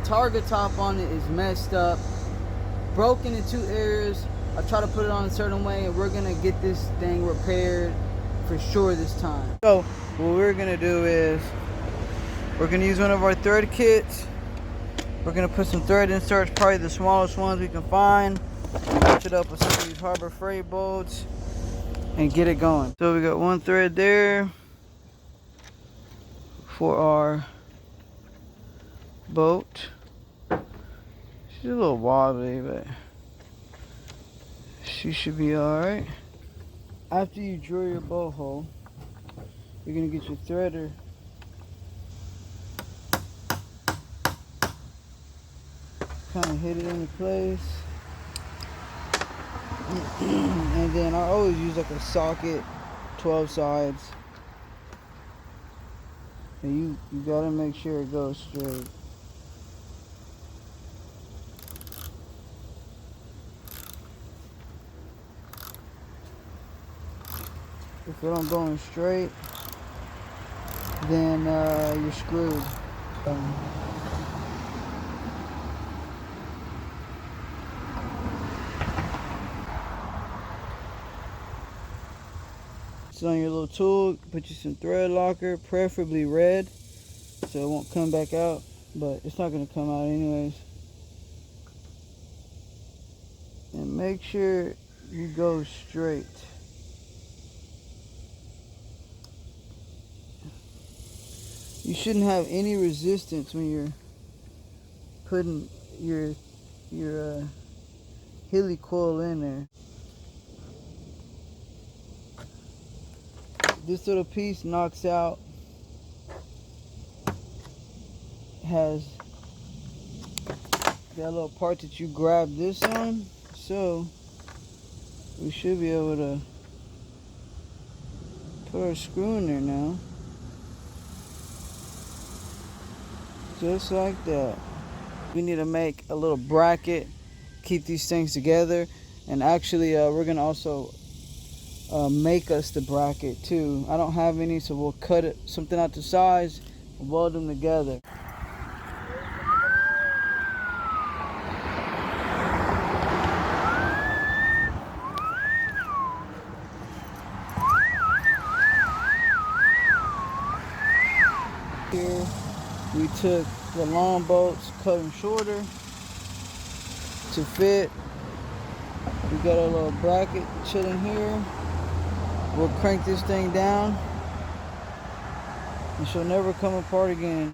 Targa top on it is messed up, broken in 2 areas. I try to put it on a certain way, and we're gonna get this thing repaired for sure this time. So what we're gonna do is we're gonna use one of our thread kits. We're gonna put some thread inserts, probably the smallest ones we can find, match it up with some of these Harbor Freight bolts, and get it going. So we got one thread there for our boat. She's a little wobbly, but she should be alright. After you drill your boat hole, you're gonna get your threader kind of hit it into place. And then I always use like a socket, 12 sides. And you gotta make sure it goes straight. If it don't go straight, then you're screwed. So on your little tool, put you some thread locker, preferably red, so it won't come back out, but it's not going to come out anyways. And make sure you go straight. You shouldn't have any resistance when you're putting your helicoil in there. This little piece knocks out, has that little part that you grab this on, so we should be able to put our screw in there now. Just like that. We need to make a little bracket, keep these things together, and actually we're gonna also make us the bracket too. I don't have any, so we'll cut it something out to size, weld them together. Here we took the long bolts, cut them shorter to fit. We got a little bracket chilling here. We'll crank this thing down and she'll never come apart again.